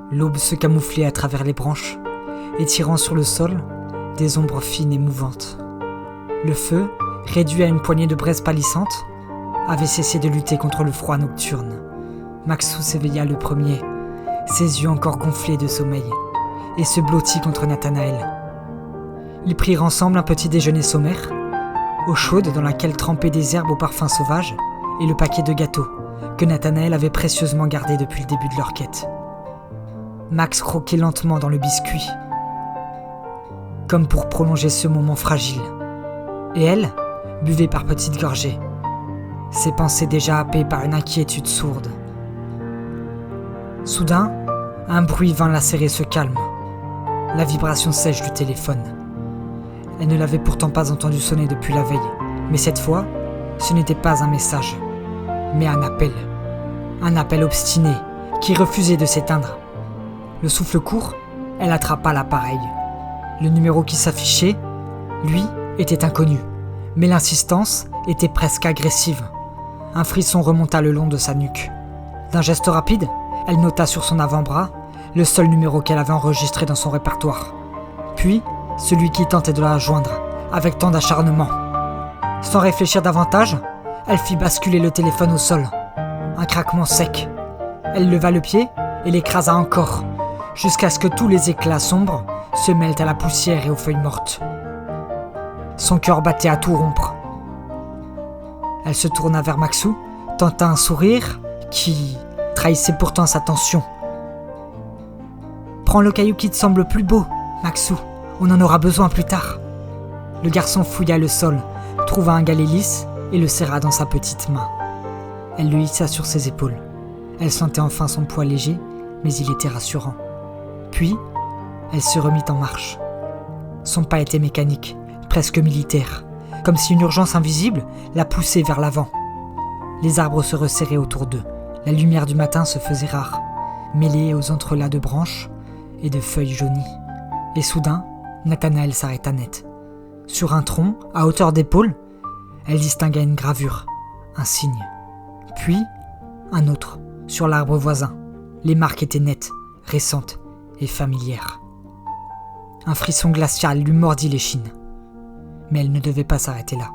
L'aube se camouflait à travers les branches, étirant sur le sol des ombres fines et mouvantes. Le feu, réduit à une poignée de braises pâlissantes, avait cessé de lutter contre le froid nocturne. Maxou s'éveilla le premier, ses yeux encore gonflés de sommeil, et se blottit contre Nathanaël. Ils prirent ensemble un petit déjeuner sommaire, eau chaude dans laquelle trempaient des herbes au parfum sauvage et le paquet de gâteaux que Nathanaël avait précieusement gardé depuis le début de leur quête. Max croquait lentement dans le biscuit, comme pour prolonger ce moment fragile. Et elle buvait par petites gorgées, ses pensées déjà happées par une inquiétude sourde. Soudain, un bruit vint lacérer ce calme, la vibration sèche du téléphone. Elle ne l'avait pourtant pas entendu sonner depuis la veille, mais cette fois, ce n'était pas un message, mais un appel obstiné qui refusait de s'éteindre. Le souffle court, elle attrapa l'appareil. Le numéro qui s'affichait, lui, était inconnu, mais l'insistance était presque agressive. Un frisson remonta le long de sa nuque. D'un geste rapide, elle nota sur son avant-bras le seul numéro qu'elle avait enregistré dans son répertoire. Puis, celui qui tentait de la joindre, avec tant d'acharnement. Sans réfléchir davantage, elle fit basculer le téléphone au sol. Un craquement sec. Elle leva le pied et l'écrasa encore, jusqu'à ce que tous les éclats sombres se mêlent à la poussière et aux feuilles mortes. Son cœur battait à tout rompre. Elle se tourna vers Maxou, tenta un sourire qui trahissait pourtant sa tension. « Prends le caillou qui te semble plus beau, Maxou, on en aura besoin plus tard. » Le garçon fouilla le sol, trouva un galet lisse et le serra dans sa petite main. Elle le hissa sur ses épaules. Elle sentait enfin son poids léger, mais il était rassurant. Puis, elle se remit en marche. Son pas était mécanique, presque militaire, comme si une urgence invisible la poussait vers l'avant. Les arbres se resserraient autour d'eux. La lumière du matin se faisait rare, mêlée aux entrelacs de branches et de feuilles jaunies. Et soudain, Nathanaël s'arrêta net. Sur un tronc, à hauteur d'épaule, elle distingua une gravure, un signe. Puis, un autre, sur l'arbre voisin. Les marques étaient nettes, récentes et familières. Un frisson glacial lui mordit l'échine. Mais elle ne devait pas s'arrêter là.